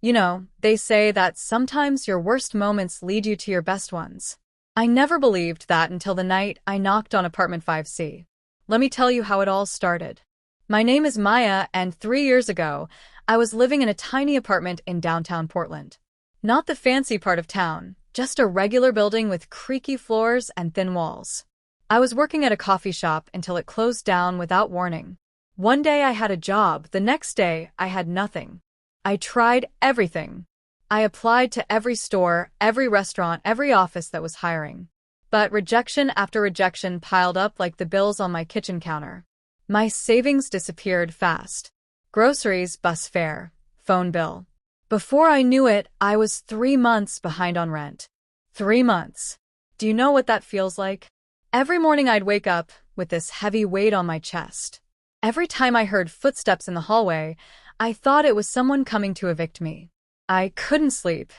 They say that sometimes your worst moments lead you to your best ones. I never believed that until the night I knocked on apartment 5C. Let me tell you how it all started. My name is Maya, and 3 years ago, I was living in a tiny apartment in downtown Portland. Not the fancy part of town, just a regular building with creaky floors and thin walls. I was working at a coffee shop until it closed down without warning. One day I had a job, the next day I had nothing. I tried everything. I applied to every store, every restaurant, every office that was hiring. But rejection after rejection piled up like the bills on my kitchen counter. My savings disappeared fast. Groceries, bus fare, phone bill. Before I knew it, I was 3 months behind on rent. 3 months. Do you know what that feels like? Every morning I'd wake up with this heavy weight on my chest. Every time I heard footsteps in the hallway, I thought it was someone coming to evict me. I couldn't sleep.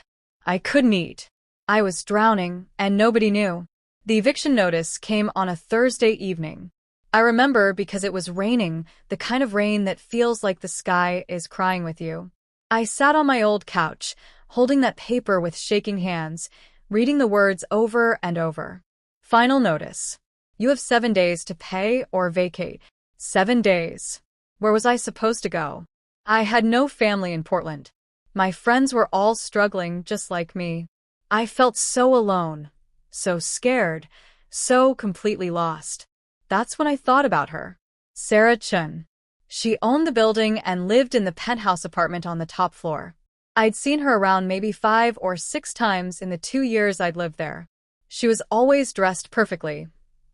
I couldn't eat. I was drowning, and nobody knew. The eviction notice came on a Thursday evening. I remember because it was raining, the kind of rain that feels like the sky is crying with you. I sat on my old couch, holding that paper with shaking hands, reading the words over and over. Final notice. You have 7 days to pay or vacate. 7 days. Where was I supposed to go? I had no family in Portland. My friends were all struggling just like me. I felt so alone, so scared, so completely lost. That's when I thought about her. Sarah Chun. She owned the building and lived in the penthouse apartment on the top floor. I'd seen her around maybe 5 or 6 times in the 2 years I'd lived there. She was always dressed perfectly,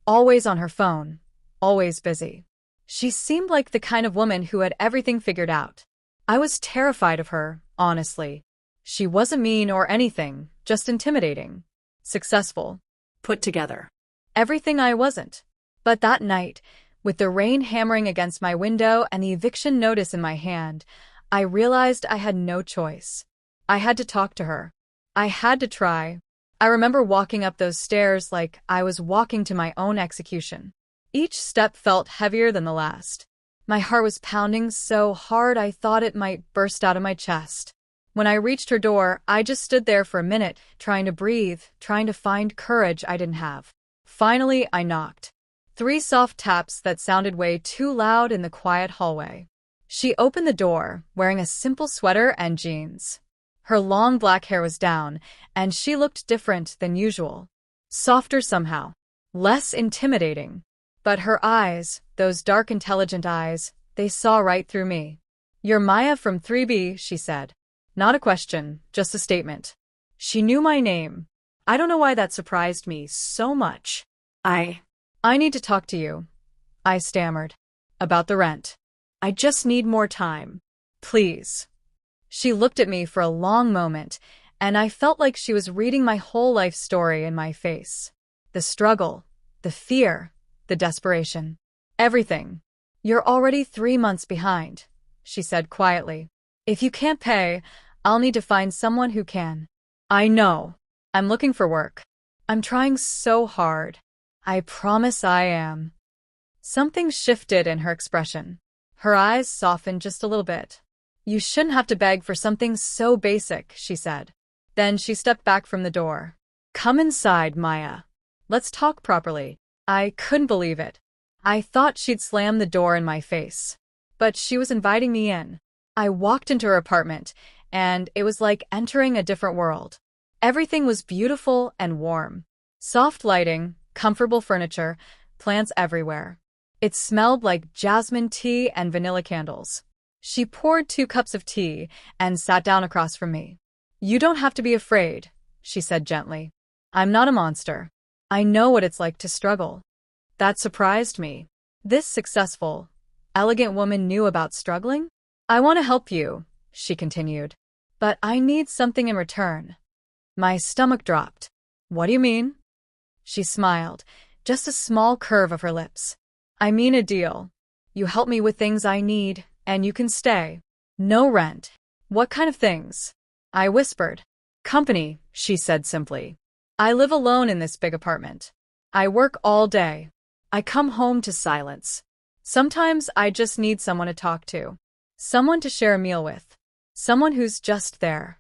always on her phone, always busy. She seemed like the kind of woman who had everything figured out. I was terrified of her, honestly. She wasn't mean or anything, just intimidating. Successful. Put together. Everything I wasn't. But that night, with the rain hammering against my window and the eviction notice in my hand, I realized I had no choice. I had to talk to her. I had to try. I remember walking up those stairs like I was walking to my own execution. Each step felt heavier than the last. My heart was pounding so hard I thought it might burst out of my chest. When I reached her door, I just stood there for a minute, trying to breathe, trying to find courage I didn't have. Finally, I knocked. 3 soft taps that sounded way too loud in the quiet hallway. She opened the door, wearing a simple sweater and jeans. Her long black hair was down, and she looked different than usual. Softer somehow. Less intimidating. But her eyes, those dark, intelligent eyes, they saw right through me. "You're Maya from 3B, she said. Not a question, just a statement. She knew my name. I don't know why that surprised me so much. I need to talk to you," I stammered. "About the rent. I just need more time. Please." She looked at me for a long moment, and I felt like she was reading my whole life story in my face. The struggle, the fear, the desperation. Everything. "You're already 3 months behind," she said quietly. "If you can't pay, I'll need to find someone who can." "I know. I'm looking for work. I'm trying so hard. I promise I am." Something shifted in her expression. Her eyes softened just a little bit. "You shouldn't have to beg for something so basic," she said. Then she stepped back from the door. "Come inside, Maya. Let's talk properly." I couldn't believe it. I thought she'd slam the door in my face. But she was inviting me in. I walked into her apartment, and it was like entering a different world. Everything was beautiful and warm. Soft lighting, comfortable furniture, plants everywhere. It smelled like jasmine tea and vanilla candles. She poured 2 cups of tea and sat down across from me. "You don't have to be afraid," she said gently. "I'm not a monster. I know what it's like to struggle." That surprised me. This successful, elegant woman knew about struggling? "I want to help you," she continued. "But I need something in return." My stomach dropped. "What do you mean?" She smiled, just a small curve of her lips. "I mean a deal. You help me with things I need, and you can stay. No rent." "What kind of things?" I whispered. "Company," she said simply. "I live alone in this big apartment. I work all day. I come home to silence. Sometimes I just need someone to talk to. Someone to share a meal with. Someone who's just there.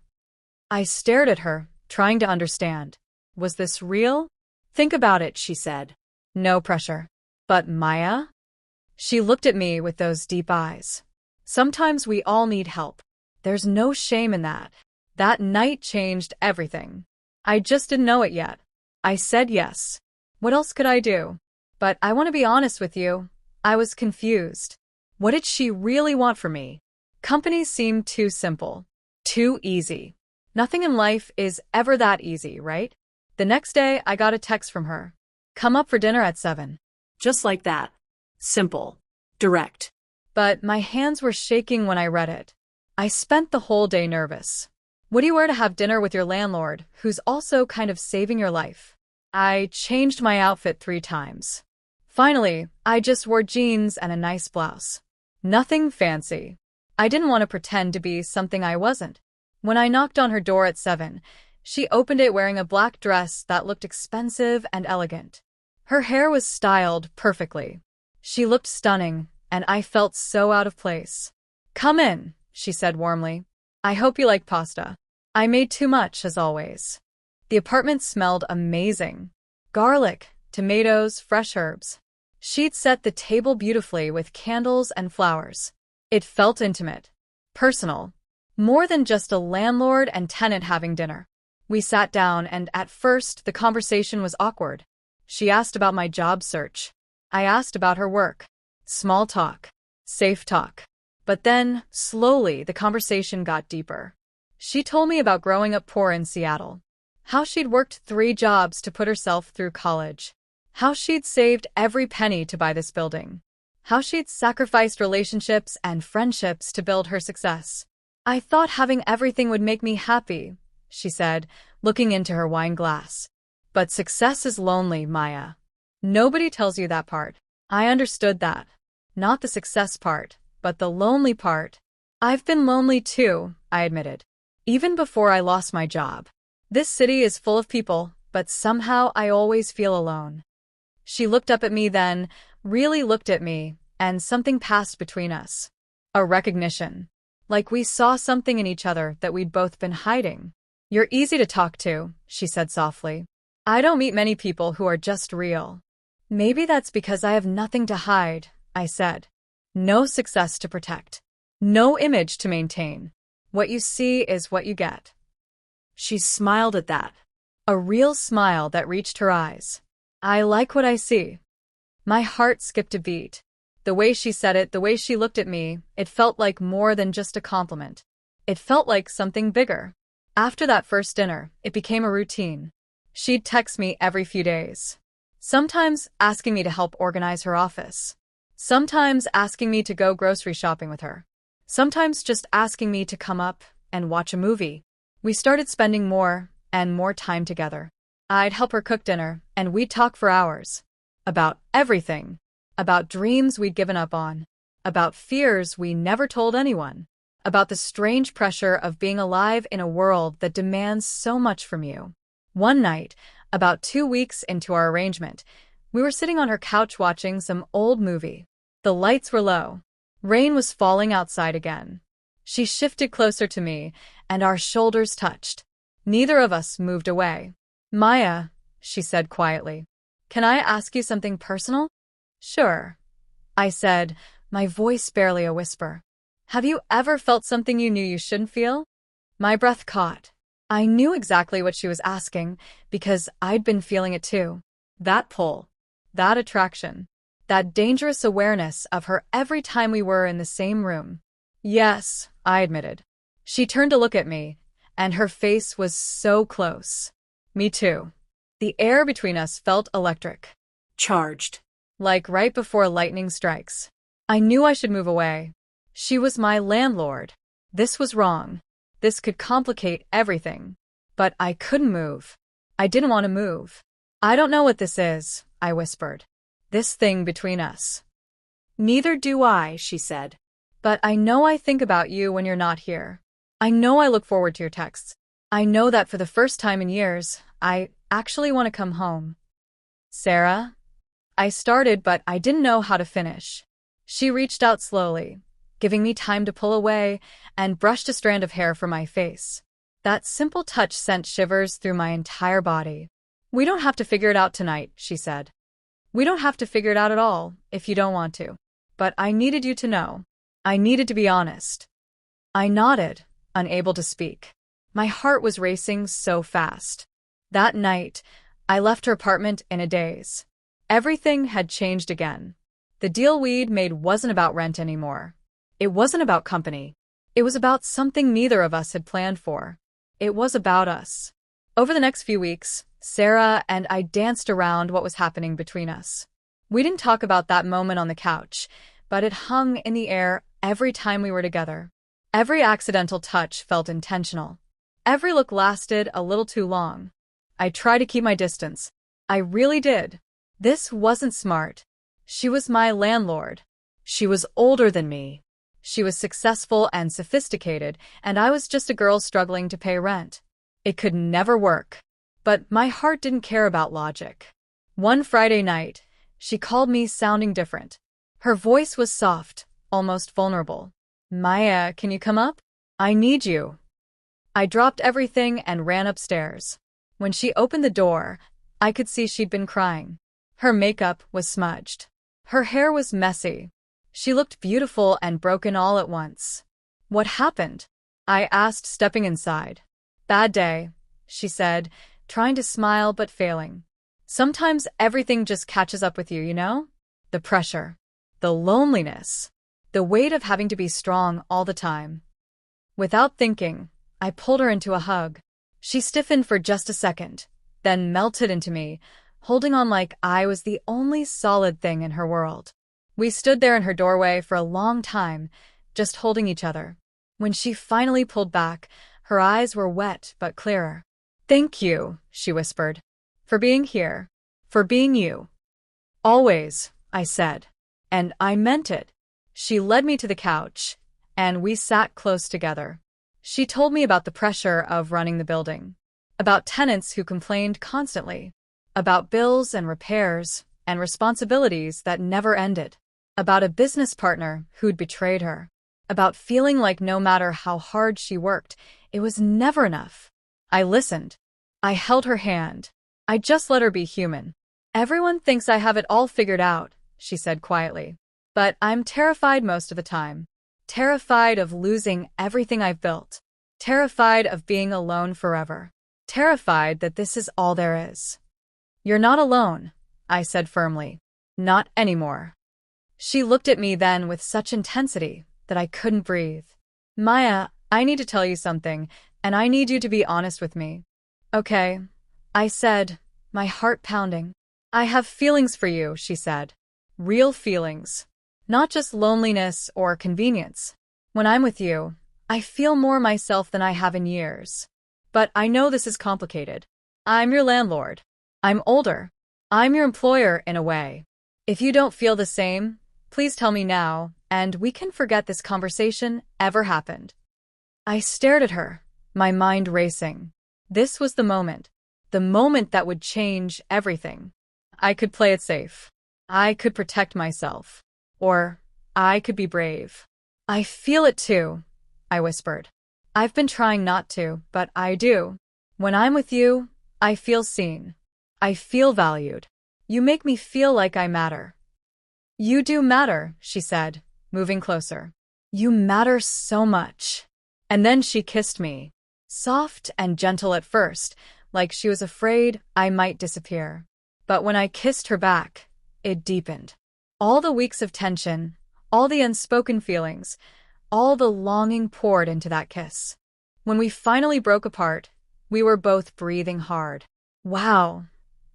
I stared at her, trying to understand. Was this real? Think about it, she said. No pressure. But Maya? She looked at me with those deep eyes. Sometimes we all need help. There's no shame in that. That night changed everything. I just didn't know it yet. I said yes. What else could I do? But I want to be honest with you. I was confused. What did she really want from me? Companies seem too simple. Too easy. Nothing in life is ever that easy, right? The next day, I got a text from her. Come up for dinner at 7. Just like that. Simple. Direct. But my hands were shaking when I read it. I spent the whole day nervous. What do you wear to have dinner with your landlord, who's also kind of saving your life? I changed my outfit 3 times. Finally, I just wore jeans and a nice blouse. Nothing fancy. I didn't want to pretend to be something I wasn't. When I knocked on her door at 7, she opened it wearing a black dress that looked expensive and elegant. Her hair was styled perfectly. She looked stunning, and I felt so out of place. Come in, she said warmly. I hope you like pasta. I made too much, as always. The apartment smelled amazing. Garlic, tomatoes, fresh herbs. She'd set the table beautifully with candles and flowers. It felt intimate. Personal. More than just a landlord and tenant having dinner. We sat down and at first the conversation was awkward. She asked about my job search. I asked about her work. Small talk. Safe talk. But then, slowly, the conversation got deeper. She told me about growing up poor in Seattle. How she'd worked 3 jobs to put herself through college. How she'd saved every penny to buy this building. How she'd sacrificed relationships and friendships to build her success. I thought having everything would make me happy, she said, looking into her wine glass. But success is lonely, Maya. Nobody tells you that part. I understood that. Not the success part, but the lonely part. I've been lonely too, I admitted. Even before I lost my job. This city is full of people, but somehow I always feel alone. She looked up at me then, really looked at me, and something passed between us. A recognition. Like we saw something in each other that we'd both been hiding. You're easy to talk to, she said softly. I don't meet many people who are just real. Maybe that's because I have nothing to hide, I said. No success to protect. No image to maintain. What you see is what you get. She smiled at that. A real smile that reached her eyes. I like what I see. My heart skipped a beat. The way she said it, the way she looked at me, it felt like more than just a compliment. It felt like something bigger. After that first dinner, it became a routine. She'd text me every few days. Sometimes asking me to help organize her office. Sometimes asking me to go grocery shopping with her. Sometimes just asking me to come up and watch a movie. We started spending more and more time together. I'd help her cook dinner, and we'd talk for hours. About everything. About dreams we'd given up on. About fears we never told anyone. About the strange pressure of being alive in a world that demands so much from you. One night, about 2 weeks into our arrangement, we were sitting on her couch watching some old movie. The lights were low. Rain was falling outside again. She shifted closer to me, and our shoulders touched. Neither of us moved away. Maya, she said quietly, can I ask you something personal? Sure, I said, my voice barely a whisper. Have you ever felt something you knew you shouldn't feel? My breath caught. I knew exactly what she was asking because I'd been feeling it too. That pull. That attraction. That dangerous awareness of her every time we were in the same room. Yes, I admitted. She turned to look at me, and her face was so close. Me too. The air between us felt electric. Charged. Like right before lightning strikes. I knew I should move away. She was my landlord. This was wrong. This could complicate everything. But I couldn't move. I didn't want to move. I don't know what this is, I whispered. This thing between us. Neither do I, she said. But I know I think about you when you're not here. I know I look forward to your texts. I know that for the first time in years, I actually want to come home. Sarah? I started, but I didn't know how to finish. She reached out slowly. giving me time to pull away, and brushed a strand of hair from my face. That simple touch sent shivers through my entire body. "We don't have to figure it out tonight," she said. "We don't have to figure it out at all, if you don't want to. But I needed you to know. I needed to be honest." I nodded, unable to speak. My heart was racing so fast. That night, I left her apartment in a daze. Everything had changed again. The deal we'd made wasn't about rent anymore. It wasn't about company. It was about something neither of us had planned for. It was about us. Over the next few weeks, Sarah and I danced around what was happening between us. We didn't talk about that moment on the couch, but it hung in the air every time we were together. Every accidental touch felt intentional. Every look lasted a little too long. I tried to keep my distance. I really did. This wasn't smart. She was my landlord. She was older than me. She was successful and sophisticated, and I was just a girl struggling to pay rent. It could never work. But my heart didn't care about logic. One Friday night, she called me sounding different. Her voice was soft, almost vulnerable. "Maya, can you come up? I need you." I dropped everything and ran upstairs. When she opened the door, I could see she'd been crying. Her makeup was smudged. Her hair was messy. She looked beautiful and broken all at once. "What happened?" I asked, stepping inside. "Bad day," she said, trying to smile but failing. "Sometimes everything just catches up with you, you know? The pressure, the loneliness, the weight of having to be strong all the time." Without thinking, I pulled her into a hug. She stiffened for just a second, then melted into me, holding on like I was the only solid thing in her world. We stood there in her doorway for a long time, just holding each other. When she finally pulled back, her eyes were wet but clearer. "Thank you," she whispered, "for being here, for being you." "Always," I said. And I meant it. She led me to the couch, and we sat close together. She told me about the pressure of running the building, about tenants who complained constantly, about bills and repairs and responsibilities that never ended, about a business partner who'd betrayed her, about feeling like no matter how hard she worked, it was never enough. I listened. I held her hand. I just let her be human. "Everyone thinks I have it all figured out," she said quietly. "But I'm terrified most of the time. Terrified of losing everything I've built. Terrified of being alone forever. Terrified that this is all there is." "You're not alone," I said firmly. "Not anymore." She looked at me then with such intensity that I couldn't breathe. "Maya, I need to tell you something, and I need you to be honest with me." "Okay," I said, my heart pounding. "I have feelings for you," she said. "Real feelings. Not just loneliness or convenience. When I'm with you, I feel more myself than I have in years. But I know this is complicated. I'm your landlord. I'm older. I'm your employer in a way. If you don't feel the same, please tell me now, and we can forget this conversation ever happened." I stared at her, my mind racing. This was the moment that would change everything. I could play it safe. I could protect myself. Or I could be brave. "I feel it too," I whispered. "I've been trying not to, but I do. When I'm with you, I feel seen. I feel valued. You make me feel like I matter." "You do matter," she said, moving closer. "You matter so much." And then she kissed me. Soft and gentle at first, like she was afraid I might disappear. But when I kissed her back, it deepened. All the weeks of tension, all the unspoken feelings, all the longing poured into that kiss. When we finally broke apart, we were both breathing hard. "Wow,"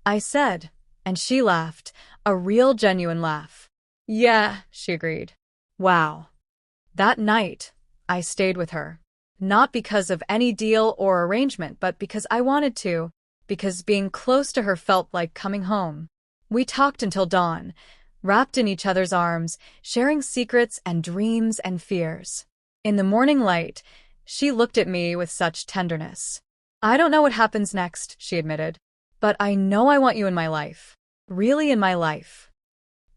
I said, and she laughed, a real genuine laugh. "Yeah," she agreed. "Wow." That night, I stayed with her. Not because of any deal or arrangement, but because I wanted to, because being close to her felt like coming home. We talked until dawn, wrapped in each other's arms, sharing secrets and dreams and fears. In the morning light, she looked at me with such tenderness. "I don't know what happens next," she admitted, "but I know I want you in my life. Really in my life."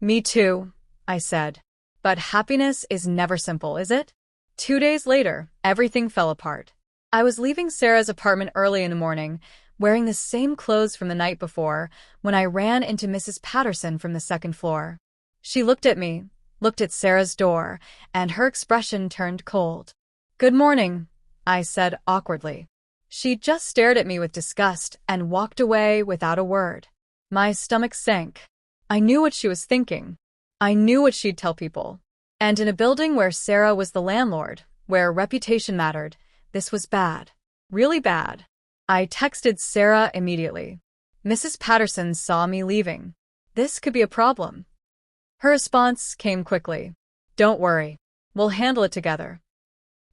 "Me too," I said. But happiness is never simple, is it? 2 days later, everything fell apart. I was leaving Sarah's apartment early in the morning, wearing the same clothes from the night before, when I ran into Mrs. Patterson from the second floor. She looked at me, looked at Sarah's door, and her expression turned cold. "Good morning," I said awkwardly. She just stared at me with disgust and walked away without a word. My stomach sank. I knew what she was thinking. I knew what she'd tell people. And in a building where Sarah was the landlord, where reputation mattered, this was bad. Really bad. I texted Sarah immediately. "Mrs. Patterson saw me leaving. This could be a problem." Her response came quickly. "Don't worry. We'll handle it together."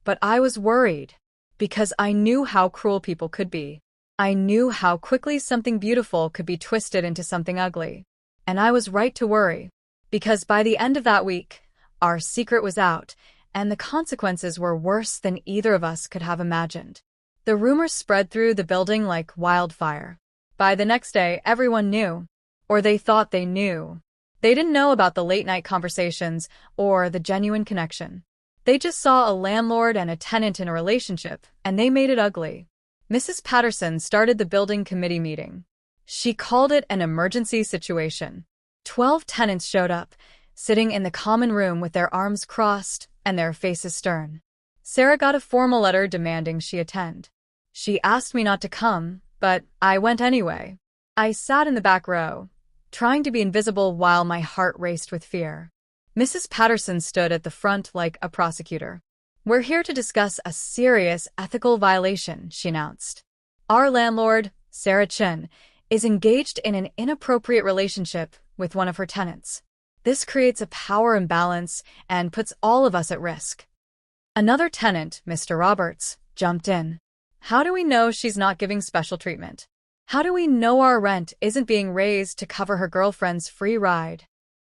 But I was worried, because I knew how cruel people could be. I knew how quickly something beautiful could be twisted into something ugly. And I was right to worry, because by the end of that week, our secret was out, and the consequences were worse than either of us could have imagined. The rumors spread through the building like wildfire. By the next day, everyone knew. Or they thought they knew. They didn't know about the late-night conversations or the genuine connection. They just saw a landlord and a tenant in a relationship, and they made it ugly. Mrs. Patterson started the building committee meeting. She called it an emergency situation. 12 tenants showed up, sitting in the common room with their arms crossed and their faces stern. Sarah got a formal letter demanding she attend. She asked me not to come, but I went anyway. I sat in the back row, trying to be invisible while my heart raced with fear. Mrs. Patterson stood at the front like a prosecutor. "We're here to discuss a serious ethical violation," she announced. "Our landlord, Sarah Chin, is engaged in an inappropriate relationship with one of her tenants. This creates a power imbalance and puts all of us at risk." Another tenant, Mr. Roberts, jumped in. "How do we know she's not giving special treatment? How do we know our rent isn't being raised to cover her girlfriend's free ride?"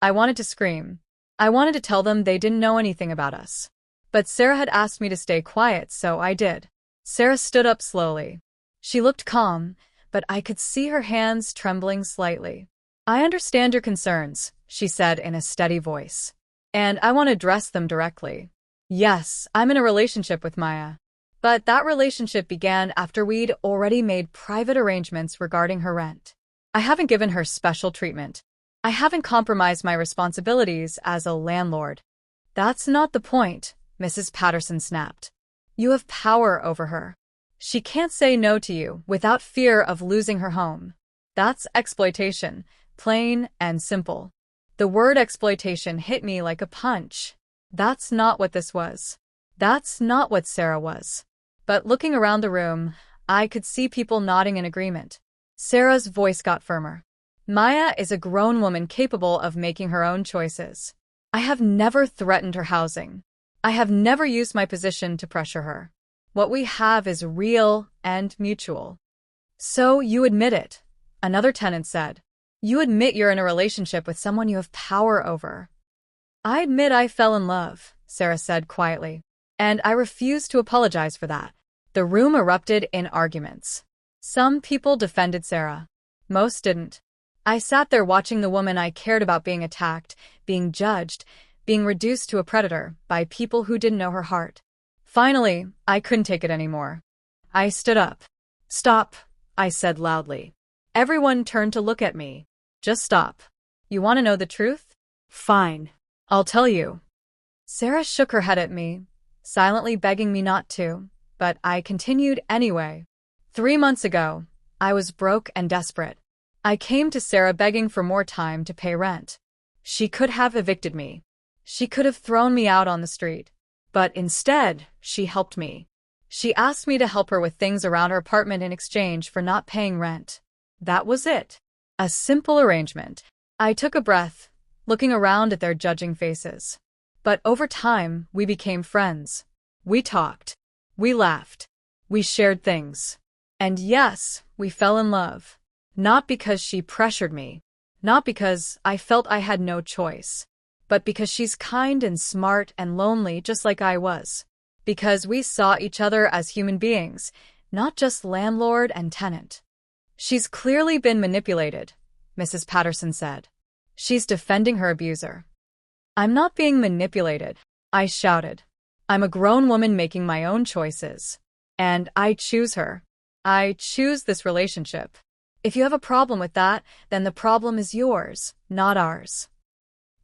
I wanted to scream. I wanted to tell them they didn't know anything about us. But Sarah had asked me to stay quiet, so I did. Sarah stood up slowly. She looked calm, but I could see her hands trembling slightly. "I understand your concerns," she said in a steady voice. "And I want to address them directly. Yes, I'm in a relationship with Maya. But that relationship began after we'd already made private arrangements regarding her rent. I haven't given her special treatment. I haven't compromised my responsibilities as a landlord." "That's not the point," Mrs. Patterson snapped. "You have power over her. She can't say no to you without fear of losing her home. That's exploitation, plain and simple." The word exploitation hit me like a punch. That's not what this was. That's not what Sarah was. But looking around the room, I could see people nodding in agreement. Sarah's voice got firmer. "Maya is a grown woman capable of making her own choices. I have never threatened her housing. I have never used my position to pressure her. What we have is real and mutual." "So you admit it," another tenant said. "You admit you're in a relationship with someone you have power over." "I admit I fell in love," Sarah said quietly. "And I refuse to apologize for that." The room erupted in arguments. Some people defended Sarah. Most didn't. I sat there watching the woman I cared about being attacked, being judged, being reduced to a predator by people who didn't know her heart. Finally, I couldn't take it anymore. I stood up. "Stop," I said loudly. Everyone turned to look at me. "Just stop. You want to know the truth? Fine. I'll tell you." Sarah shook her head at me, silently begging me not to, but I continued anyway. 3 months ago, I was broke and desperate. I came to Sarah begging for more time to pay rent. She could have evicted me. She could have thrown me out on the street. But instead, she helped me. She asked me to help her with things around her apartment in exchange for not paying rent. That was it. A simple arrangement. I took a breath, looking around at their judging faces. But over time, we became friends. We talked. We laughed. We shared things. And yes, we fell in love. Not because she pressured me. Not because I felt I had no choice. But because she's kind and smart and lonely just like I was. Because we saw each other as human beings, not just landlord and tenant. "She's clearly been manipulated," Mrs. Patterson said. "She's defending her abuser." I'm not being manipulated, I shouted. I'm a grown woman making my own choices. And I choose her. I choose this relationship. If you have a problem with that, then the problem is yours, not ours.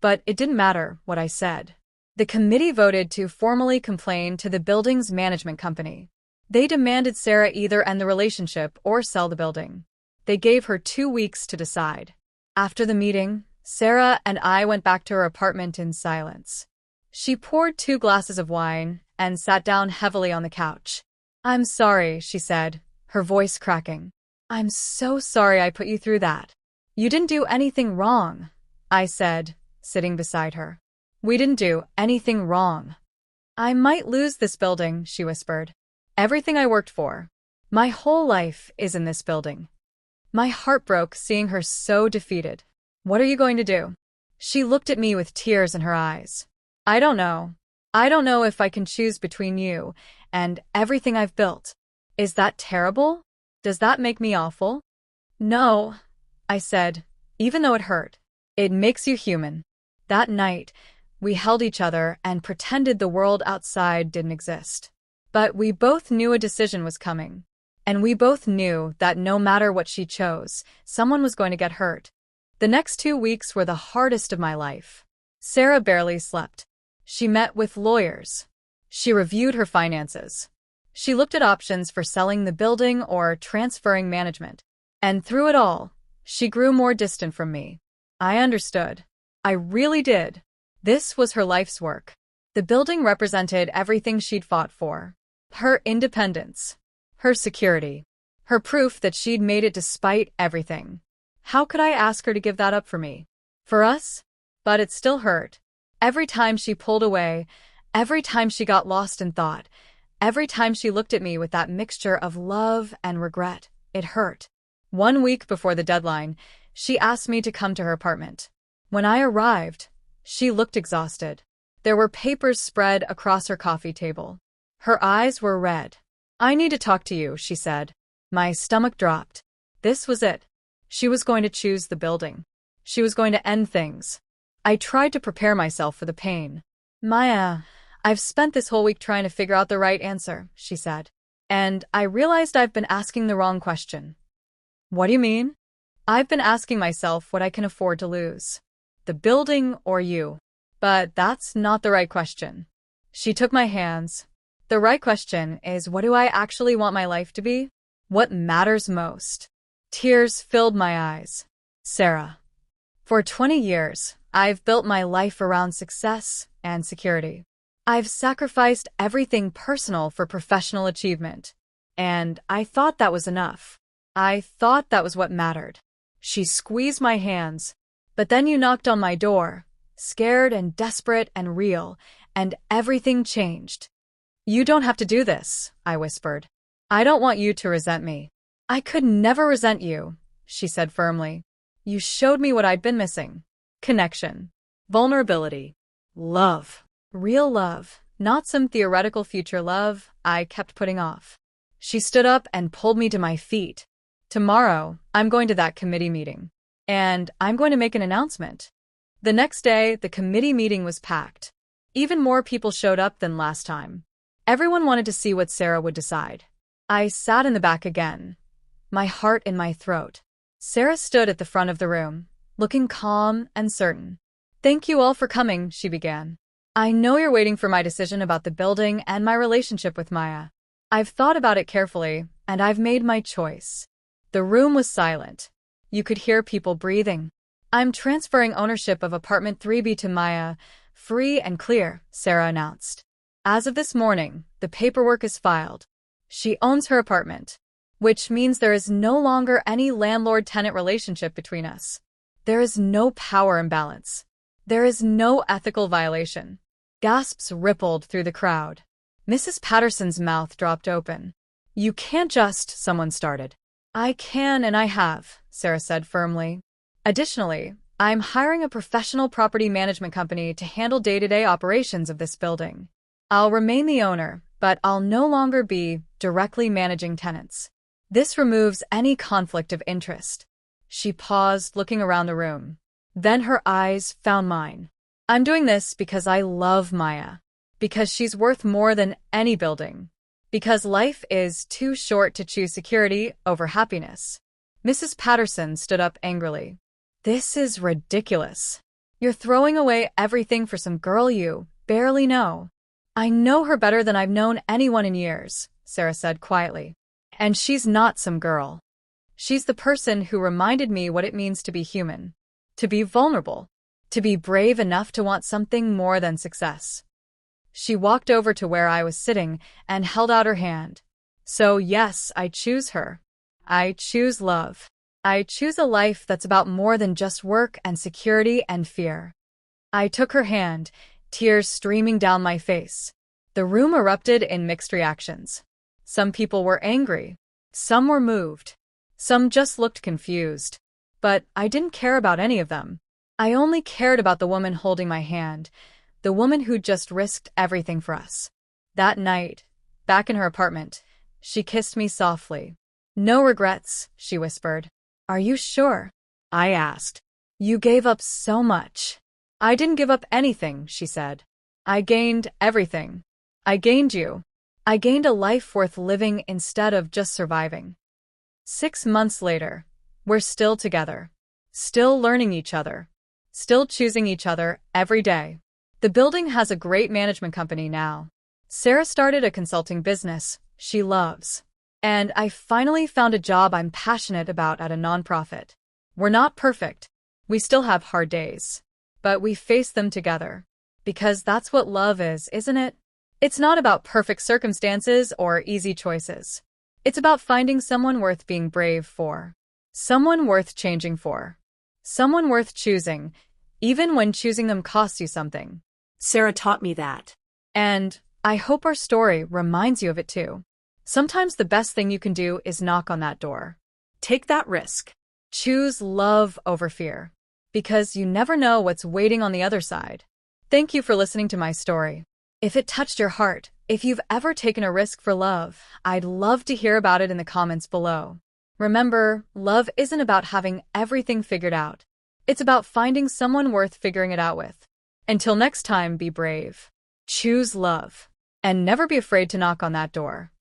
But it didn't matter what I said. The committee voted to formally complain to the building's management company. They demanded Sarah either end the relationship or sell the building. They gave her 2 weeks to decide. After the meeting, Sarah and I went back to her apartment in silence. She poured 2 glasses of wine and sat down heavily on the couch. I'm sorry, she said, her voice cracking. I'm so sorry I put you through that. You didn't do anything wrong, I said, sitting beside her. We didn't do anything wrong. I might lose this building, she whispered. Everything I worked for. My whole life is in this building. My heart broke seeing her so defeated. What are you going to do? She looked at me with tears in her eyes. I don't know. I don't know if I can choose between you and everything I've built. Is that terrible? Does that make me awful? No, I said, even though it hurt. It makes you human. That night, we held each other and pretended the world outside didn't exist. But we both knew a decision was coming. And we both knew that no matter what she chose, someone was going to get hurt. The next 2 weeks were the hardest of my life. Sarah barely slept. She met with lawyers. She reviewed her finances. She looked at options for selling the building or transferring management. And through it all, she grew more distant from me. I understood. I really did. This was her life's work. The building represented everything she'd fought for. Her independence. Her security. Her proof that she'd made it despite everything. How could I ask her to give that up for me? For us? But it still hurt. Every time she pulled away, every time she got lost in thought, every time she looked at me with that mixture of love and regret, it hurt. 1 week before the deadline, she asked me to come to her apartment. When I arrived, she looked exhausted. There were papers spread across her coffee table. Her eyes were red. I need to talk to you, she said. My stomach dropped. This was it. She was going to choose the building. She was going to end things. I tried to prepare myself for the pain. Maya, I've spent this whole week trying to figure out the right answer, she said. And I realized I've been asking the wrong question. What do you mean? I've been asking myself what I can afford to lose. The building or you. But that's not the right question. She took my hands. The right question is, what do I actually want my life to be? What matters most? Tears filled my eyes. Sarah. For 20 years, I've built my life around success and security. I've sacrificed everything personal for professional achievement. And I thought that was enough. I thought that was what mattered. She squeezed my hands. But then you knocked on my door, scared and desperate and real, and everything changed. You don't have to do this, I whispered. I don't want you to resent me. I could never resent you, she said firmly. You showed me what I'd been missing. Connection. Vulnerability. Love. Real love, not some theoretical future love I kept putting off. She stood up and pulled me to my feet. Tomorrow, I'm going to that committee meeting. And I'm going to make an announcement. The next day, the committee meeting was packed. Even more people showed up than last time. Everyone wanted to see what Sarah would decide. I sat in the back again, my heart in my throat. Sarah stood at the front of the room, looking calm and certain. Thank you all for coming, she began. I know you're waiting for my decision about the building and my relationship with Maya. I've thought about it carefully, and I've made my choice. The room was silent. You could hear people breathing. I'm transferring ownership of apartment 3B to Maya, free and clear, Sarah announced. As of this morning, the paperwork is filed. She owns her apartment, which means there is no longer any landlord-tenant relationship between us. There is no power imbalance. There is no ethical violation. Gasps rippled through the crowd. Mrs. Patterson's mouth dropped open. You can't just, someone started. I can and I have, Sarah said firmly. Additionally, I'm hiring a professional property management company to handle day-to-day operations of this building. I'll remain the owner, but I'll no longer be directly managing tenants. This removes any conflict of interest. She paused, looking around the room. Then her eyes found mine. I'm doing this because I love Maya. Because she's worth more than any building. Because life is too short to choose security over happiness. Mrs. Patterson stood up angrily. This is ridiculous. You're throwing away everything for some girl you barely know. I know her better than I've known anyone in years, Sarah said quietly. And she's not some girl. She's the person who reminded me what it means to be human. To be vulnerable. To be brave enough to want something more than success. She walked over to where I was sitting and held out her hand. So yes, I choose her. I choose love. I choose a life that's about more than just work and security and fear. I took her hand, tears streaming down my face. The room erupted in mixed reactions. Some people were angry. Some were moved. Some just looked confused. But I didn't care about any of them. I only cared about the woman holding my hand, the woman who just risked everything for us. That night, back in her apartment, she kissed me softly. No regrets, she whispered. Are you sure? I asked. You gave up so much. I didn't give up anything, she said. I gained everything. I gained you. I gained a life worth living instead of just surviving. 6 months later, we're still together. Still learning each other. Still choosing each other every day. The building has a great management company now. Sarah started a consulting business she loves. And I finally found a job I'm passionate about at a nonprofit. We're not perfect. We still have hard days. But we face them together. Because that's what love is, isn't it? It's not about perfect circumstances or easy choices. It's about finding someone worth being brave for. Someone worth changing for. Someone worth choosing, even when choosing them costs you something. Sarah taught me that. And I hope our story reminds you of it too. Sometimes the best thing you can do is knock on that door. Take that risk. Choose love over fear. Because you never know what's waiting on the other side. Thank you for listening to my story. If it touched your heart, if you've ever taken a risk for love, I'd love to hear about it in the comments below. Remember, love isn't about having everything figured out. It's about finding someone worth figuring it out with. Until next time, be brave. Choose love. And never be afraid to knock on that door.